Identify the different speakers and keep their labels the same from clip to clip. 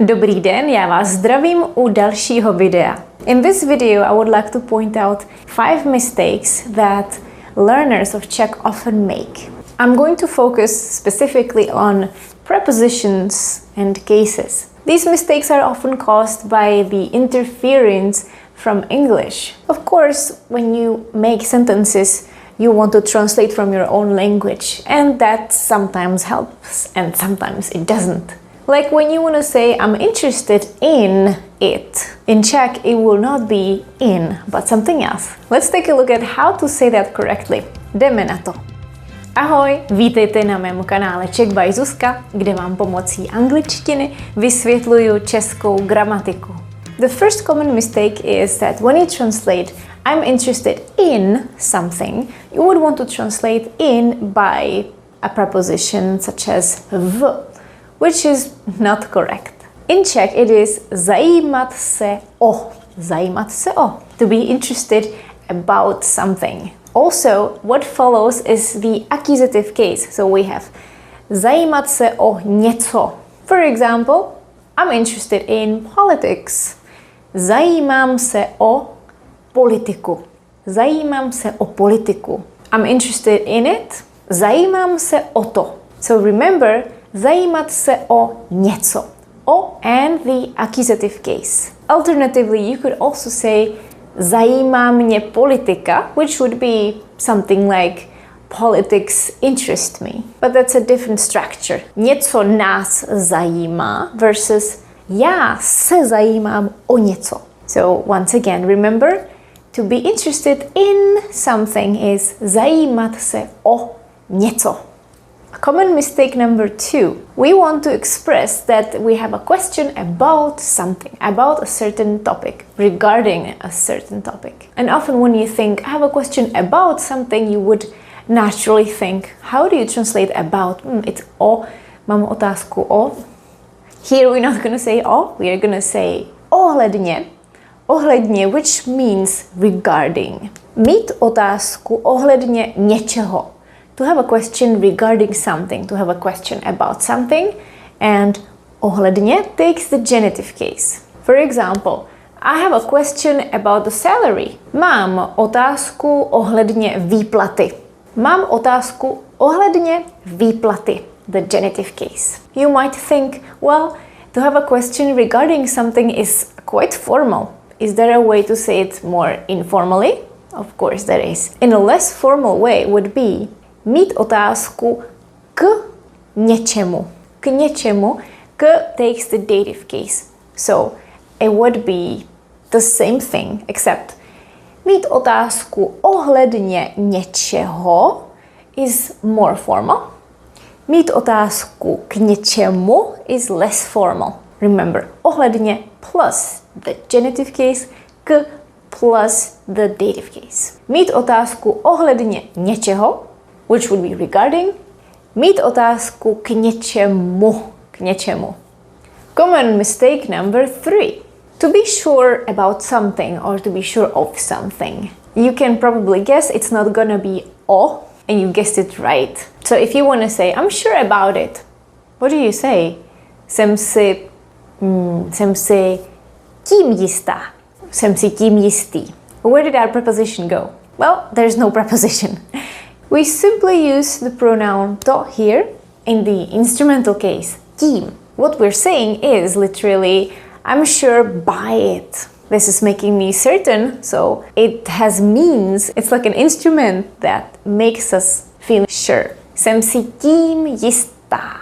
Speaker 1: Dobrý den, já vás zdravím u dalšího videa. In this video, I would like to point out 5 mistakes that learners of Czech often make. I'm going to focus specifically on prepositions and cases. These mistakes are often caused by the interference from English. Of course, when you make sentences, you want to translate from your own language, and that sometimes helps and sometimes it doesn't. Like when you want to say, I'm interested in it. In Czech, it will not be in, but something else. Let's take a look at how to say that correctly. Jdeme na to. Ahoj, vítejte na mém kanále Czech by Zuzka, kde vám pomocí angličtiny vysvětluju českou gramatiku. The first common mistake is that when you translate I'm interested in something, you would want to translate in by a preposition such as v, which is not correct. In Czech it is zajímat se o. Zajímat se o. To be interested about something. Also, what follows is the accusative case. So we have zajímat se o něco. For example, I'm interested in politics. Zajímám se o politiku. Zajímám se o politiku. I'm interested in it. Zajímám se o to. So remember, zajímat se o něco. O and the accusative case. Alternatively, you could also say zajímá mě politika, which would be something like politics interest me. But that's a different structure. Něco nás zajímá versus já se zajímám o něco. So once again, remember, to be interested in something is zajímat se o něco. Common mistake number 2. We want to express that we have a question about something, about a certain topic, regarding a certain topic. And often when you think, I have a question about something, you would naturally think, how do you translate about? It's o, mám otázku o. Here we're not going to say o, we are going to say ohledně. Ohledně, which means regarding. Mít otázku ohledně něčeho. To have a question regarding something, to have a question about something, and ohledně takes the genitive case. For example, I have a question about the salary. Mám otázku ohledně výplaty. Mám otázku ohledně výplaty, the genitive case. You might think, well, to have a question regarding something is quite formal. Is there a way to say it more informally? Of course there is. In a less formal way would be mít otázku k něčemu. K něčemu. K takes the dative case. So it would be the same thing, except mít otázku ohledně něčeho is more formal. Mít otázku k něčemu is less formal. Remember, ohledně plus the genitive case, k plus the dative case. Mít otázku ohledně něčeho, which would be regarding, mít otázku k něčemu, k něčemu. Common mistake number 3. To be sure about something or to be sure of something. You can probably guess it's not gonna be o, and you guessed it right. So if you want to say, I'm sure about it, what do you say? Jsem si tím jistá. Jsem si tím jistý. Where did our preposition go? Well, there's no preposition. We simply use the pronoun to here in the instrumental case, tím. What we're saying is literally, I'm sure by it. This is making me certain, so it has means. It's like an instrument that makes us feel sure. Jsem si tím jistá.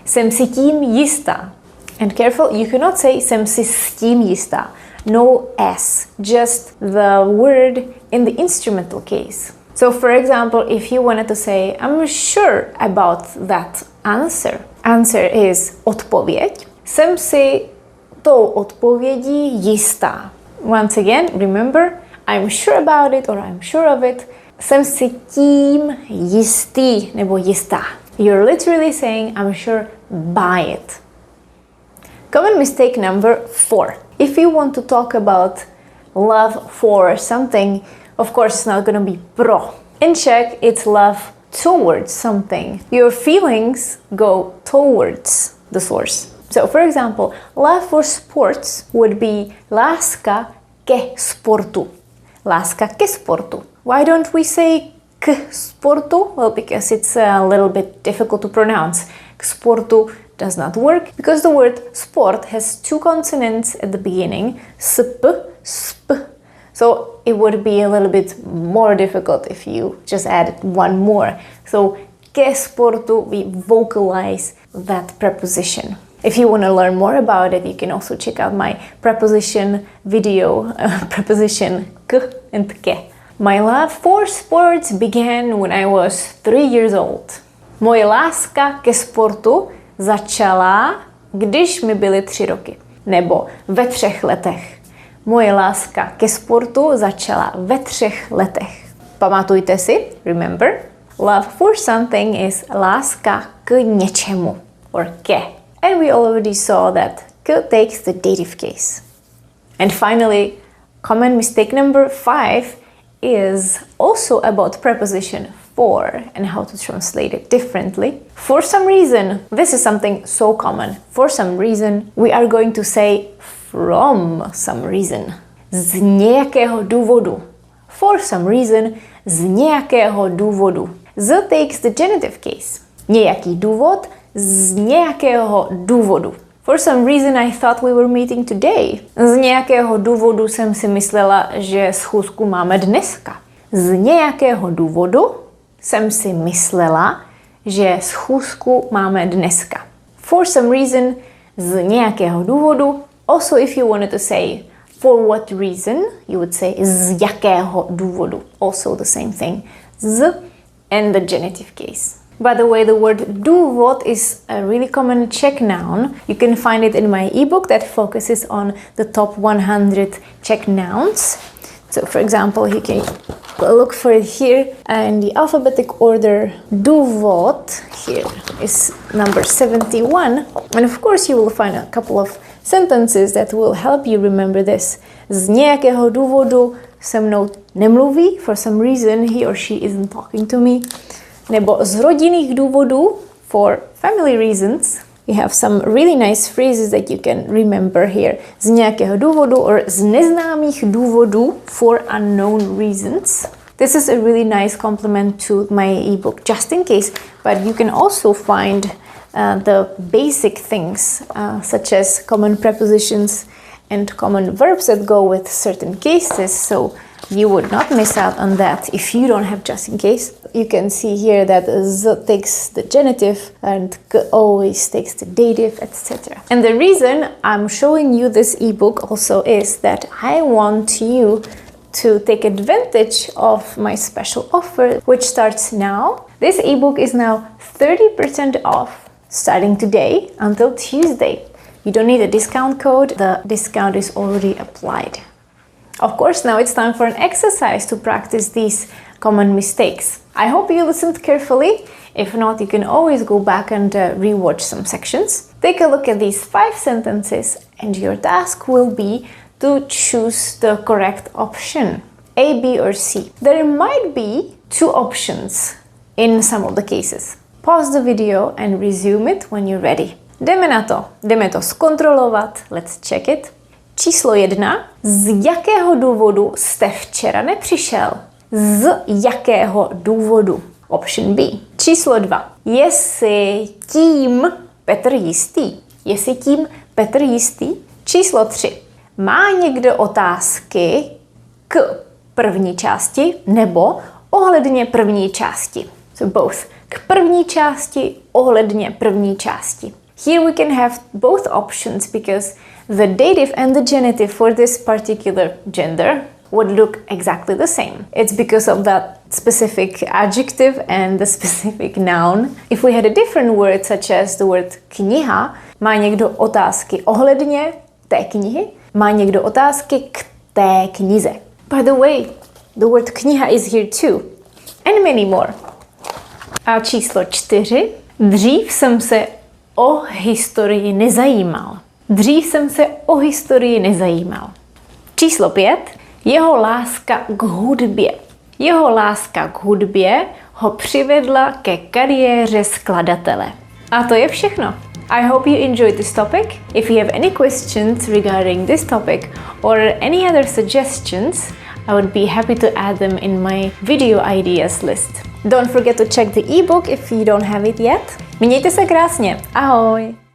Speaker 1: Jsem si tím jistá. And careful, you cannot say jsem si s tím jistá. No S, just the word in the instrumental case. So for example, if you wanted to say, I'm sure about that answer. Answer is odpověď. Jsem si tou odpovědí jistá. Once again, remember, I'm sure about it or I'm sure of it. Jsem si tím jistý nebo jistá. You're literally saying, I'm sure by it. Common mistake number 4. If you want to talk about love for something, of course it's not going to be pro. In Czech, it's love towards something. Your feelings go towards the source. So for example, love for sports would be láska ke sportu. Láska ke sportu. Why don't we say k sportu? Well, because it's a little bit difficult to pronounce. K sportu does not work because the word sport has two consonants at the beginning, sp, sp. So it would be a little bit more difficult if you just added one more. So ke sportu, we vocalize that preposition. If you want to learn more about it, you can also check out my preposition video, preposition k and ke. My love for sports began when I was 3 years old. Moje láska ke sportu začala, když mi byly 3 roky. Nebo ve 3 letech. Moje láska ke sportu začala ve 3 letech. Pamatujte si, remember? Love for something is láska k něčemu, or ke. And we already saw that k takes the dative case. And finally, common mistake number 5 is also about preposition for and how to translate it differently. For some reason, this is something so common. For some reason, we are going to say from some reason. Z nějakého důvodu. For some reason, z nějakého důvodu. Z takes the genitive case. Nějaký důvod, z nějakého důvodu. For some reason I thought we were meeting today. Z nějakého důvodu jsem si myslela, že schůzku máme dneska. Z nějakého důvodu jsem si myslela, že schůzku máme dneska. For some reason, z nějakého důvodu. Also, if you wanted to say for what reason, you would say z jakého důvodu. Also the same thing. Z and the genitive case. By the way, the word důvod is a really common Czech noun. You can find it in my ebook that focuses on the top 100 Czech nouns. So for example, you can look for it here in the alphabetic order. Důvod here is number 71. And of course you will find a couple of sentences that will help you remember this. Z nějakého důvodu se mnou nemluví. For some reason he or she isn't talking to me. Nebo z rodinných důvodů, for family reasons. We have some really nice phrases that you can remember here. Z nějakého důvodu or z neznámých důvodů, for unknown reasons. This is a really nice complement to my ebook, just in case, but you can also find the basic things such as common prepositions and common verbs that go with certain cases, so you would not miss out on that if you don't have just in case. You can see here that z takes the genitive and k always takes the dative, etc. And the reason I'm showing you this ebook also is that I want you to take advantage of my special offer, which starts now. This ebook is now 30% off starting today until Tuesday. You don't need a discount code. The discount is already applied. Of course, now it's time for an exercise to practice these common mistakes. I hope you listened carefully. If not, you can always go back and rewatch some sections. Take a look at these 5 sentences and your task will be to choose the correct option, A, B or C. There might be 2 options in some of the cases. Pause the video and resume it when you're ready. Jdeme to zkontrolovat. Let's check it. Číslo 1. Z jakého důvodu jste včera nepřišel? Z jakého důvodu? Option B. Číslo 2. Je si tím Petr jistý? Je si tím Petr jistý? Číslo 3. Má někdo otázky k první části nebo ohledně první části? So both. K první části, ohledně první části. Here we can have both options because the dative and the genitive for this particular gender would look exactly the same. It's because of that specific adjective and the specific noun. If we had a different word such as the word kniha, má někdo otázky ohledně té knihy? Má někdo otázky k té knize? By the way, the word kniha is here too. And many more. A číslo 4. Dřív jsem se o historii nezajímal. Dřív jsem se o historii nezajímal. Číslo 5. Jeho láska k hudbě. Jeho láska k hudbě ho přivedla ke kariéře skladatele. A to je všechno. I hope you enjoyed this topic. If you have any questions regarding this topic or any other suggestions, I would be happy to add them in my video ideas list. Don't forget to check the ebook if you don't have it yet. Mějte se krásně. Ahoj!